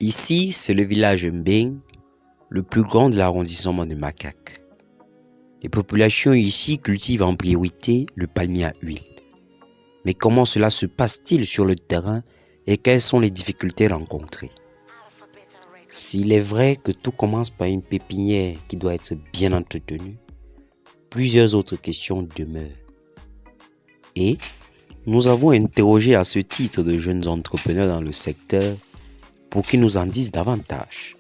Ici, c'est le village Mbeng, le plus grand de l'arrondissement de Makak. Les populations ici cultivent en priorité le palmier à huile. Mais comment cela se passe-t-il sur le terrain et quelles sont les difficultés rencontrées? S'il est vrai que tout commence par une pépinière qui doit être bien entretenue, plusieurs autres questions demeurent. Et nous avons interrogé à ce titre de jeunes entrepreneurs dans le secteur pour qu'ils nous en disent davantage.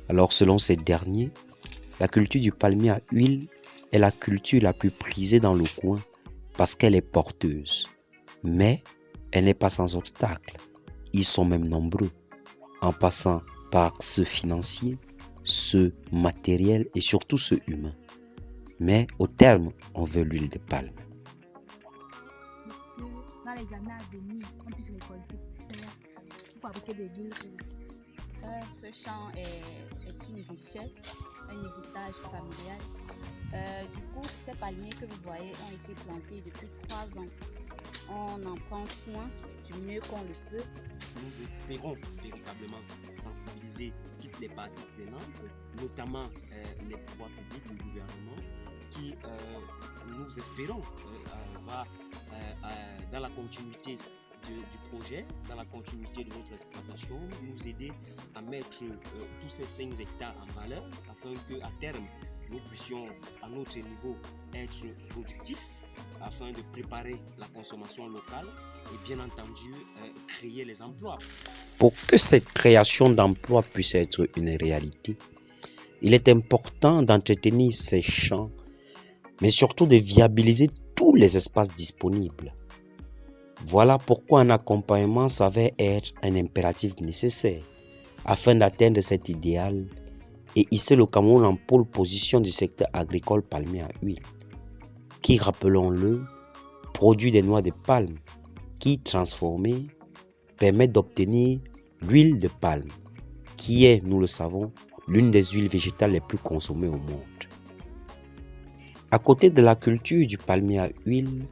Alors selon ces derniers, la culture du palmier à huile est la culture la plus prisée dans le coin parce qu'elle est porteuse. Mais elle n'est pas sans obstacle. Ils sont même nombreux, en passant par ceux financiers, ceux matériels et surtout ceux humains. Mais au terme, on veut l'huile de palme. Dans les années à venir, on puisse récolter pour fabriquer des huiles. Ce champ est une richesse, un héritage familial. Du coup, ces palmiers que vous voyez ont été plantés depuis 3 ans. On en prend soin du mieux qu'on le peut. Nous espérons véritablement sensibiliser toutes les parties prenantes, notamment les pouvoirs publics, le gouvernement, qui, nous espérons, va dans la continuité du projet, dans la continuité de notre exploitation, nous aider à mettre tous ces 5 hectares en valeur afin qu'à terme, nous puissions à notre niveau être productifs afin de préparer la consommation locale et bien entendu créer les emplois. Pour que cette création d'emplois puisse être une réalité, il est important d'entretenir ces champs, mais surtout de viabiliser tous les espaces disponibles. Voilà pourquoi un accompagnement s'avère être un impératif nécessaire afin d'atteindre cet idéal et hisser le Cameroun en pôle position du secteur agricole palmier à huile, qui, rappelons-le, produit des noix de palme qui, transformées, permettent d'obtenir l'huile de palme, qui est, nous le savons, l'une des huiles végétales les plus consommées au monde. À côté de la culture du palmier à huile,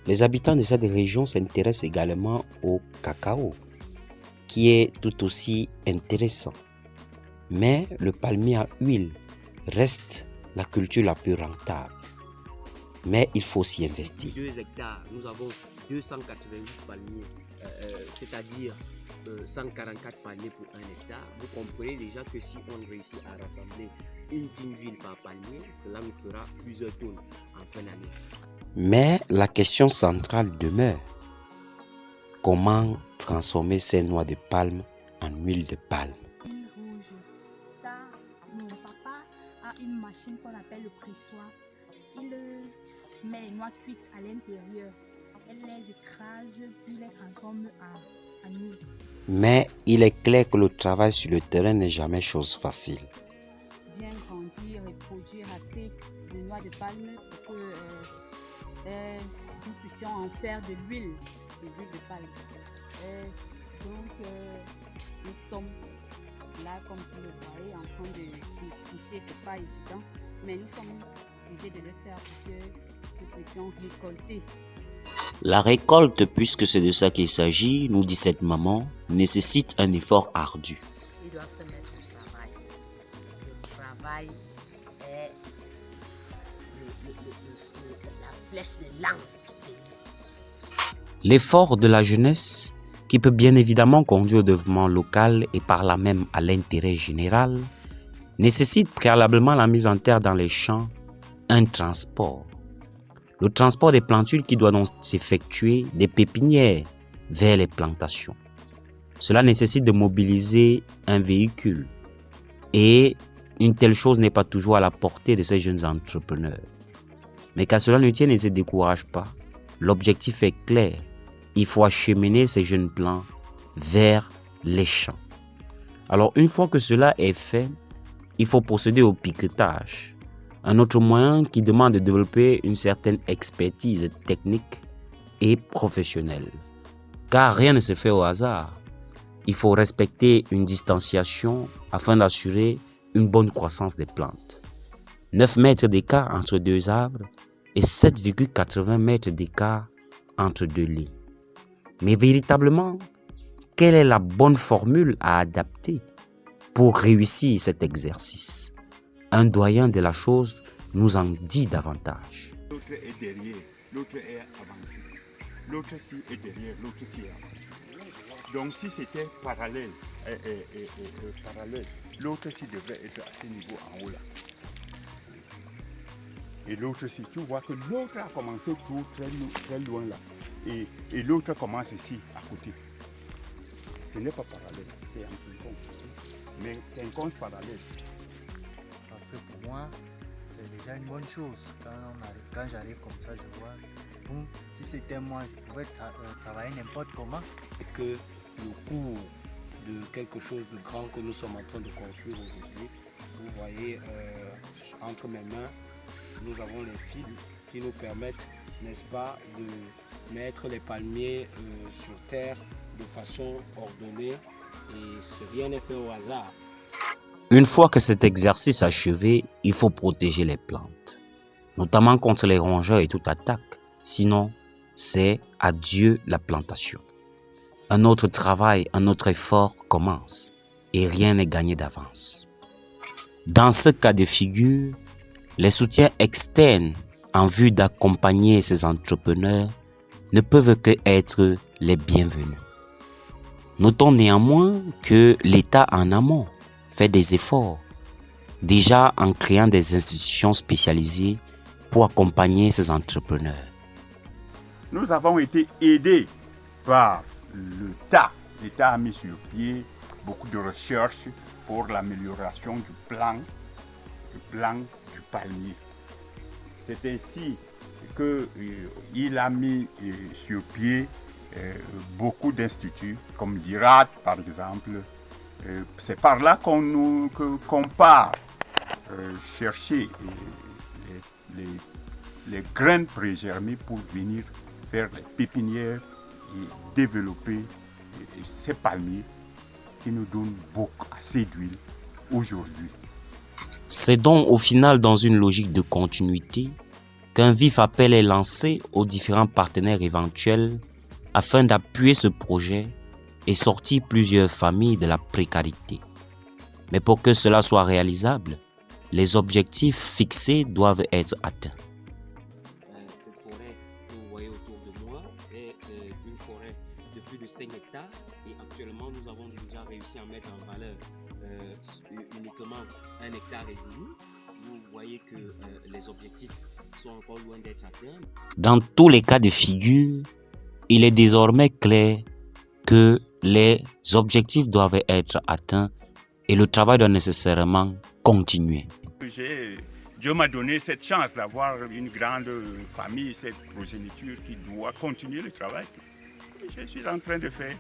les habitants de cette région s'intéressent également au cacao, qui est tout aussi intéressant. Mais le palmier à huile reste la culture la plus rentable. Mais il faut s'y investir. 2 hectares, nous avons 288 palmiers, c'est-à-dire 144 palmiers pour 1 hectare. Vous comprenez déjà que si on réussit à rassembler une tonne d'huile par palmier, cela nous fera plusieurs tonnes en fin d'année. Mais la question centrale demeure. Comment transformer ces noix de palme en huile de palme? Huile rouge. Ça, mon papa a une machine qu'on appelle le pressoir. Il met les noix cuites à l'intérieur. Elle les écrase, puis les transforme en huile. Mais il est clair que le travail sur le terrain n'est jamais chose facile. Bien grandir et produire assez de noix de palme pour que nous puissions en faire de l'huile de palme. Donc, nous sommes là, comme vous le voyez, en train de tricher. C'est pas évident, mais nous sommes obligés de le faire pour que nous puissions récolter. La récolte, puisque c'est de ça qu'il s'agit, nous dit cette maman, nécessite un effort ardu. Ils doivent se mettre au travail. Le travail est la flèche de lance du pays. L'effort de la jeunesse, qui peut bien évidemment conduire au développement local et par là même à l'intérêt général, nécessite préalablement la mise en terre dans les champs, un transport. Le transport des plantules qui doit donc s'effectuer des pépinières vers les plantations. Cela nécessite de mobiliser un véhicule et une telle chose n'est pas toujours à la portée de ces jeunes entrepreneurs. Mais qu'à cela ne tienne, ne se décourage pas. L'objectif est clair. Il faut acheminer ces jeunes plants vers les champs. Alors une fois que cela est fait, il faut procéder au piquetage. Un autre moyen qui demande de développer une certaine expertise technique et professionnelle. Car rien ne se fait au hasard. Il faut respecter une distanciation afin d'assurer une bonne croissance des plantes. 9 mètres d'écart entre 2 arbres et 7,80 mètres d'écart entre 2 lits. Mais véritablement, quelle est la bonne formule à adapter pour réussir cet exercice? Un doyen de la chose nous en dit davantage. L'autre est derrière, l'autre est avancé. L'autre-ci est derrière, l'autre-ci est avancé. Donc si c'était parallèle, l'autre-ci devrait être à ce niveau en haut là. Et l'autre-ci, tu vois que l'autre a commencé tout très loin là. Et l'autre commence ici, à côté. Ce n'est pas parallèle, c'est un quinconce. Mais quinconce parallèle. Parce que pour moi, c'est déjà une bonne chose. Quand j'arrive comme ça, je vois, bon, si c'était moi, je pouvais travailler n'importe comment. Et que le cours de quelque chose de grand que nous sommes en train de construire aujourd'hui, vous voyez, entre mes mains, nous avons les fils qui nous permettent, n'est-ce pas, de mettre les palmiers sur terre de façon ordonnée, et rien n'est fait au hasard. Une fois que cet exercice achevé, il faut protéger les plantes, notamment contre les rongeurs et toute attaque. Sinon, c'est adieu la plantation. Un autre travail, un autre effort commence et rien n'est gagné d'avance. Dans ce cas de figure, les soutiens externes en vue d'accompagner ces entrepreneurs ne peuvent que être les bienvenus. Notons néanmoins que l'État en amont fait des efforts, déjà en créant des institutions spécialisées pour accompagner ces entrepreneurs. Nous avons été aidés par l'État. L'État a mis sur pied beaucoup de recherches pour l'amélioration du plan du palmier. C'est ainsi qu'il a mis sur pied beaucoup d'instituts, comme l'IRAD par exemple. C'est par là qu'on part chercher les graines prégermées pour venir faire les pépinières et développer ces palmiers qui nous donnent assez d'huile aujourd'hui. C'est donc au final dans une logique de continuité qu'un vif appel est lancé aux différents partenaires éventuels afin d'appuyer ce projet et sortir plusieurs familles de la précarité. Mais pour que cela soit réalisable, les objectifs fixés doivent être atteints. Cette forêt que vous voyez autour de moi est une forêt de plus de 5 hectares et actuellement nous avons déjà réussi à mettre en valeur uniquement 1,5 hectare. Vous voyez que les objectifs sont encore loin d'être atteints. Dans tous les cas de figure, il est désormais clair que les objectifs doivent être atteints et le travail doit nécessairement continuer. Dieu m'a donné cette chance d'avoir une grande famille, cette progéniture qui doit continuer le travail que je suis en train de faire.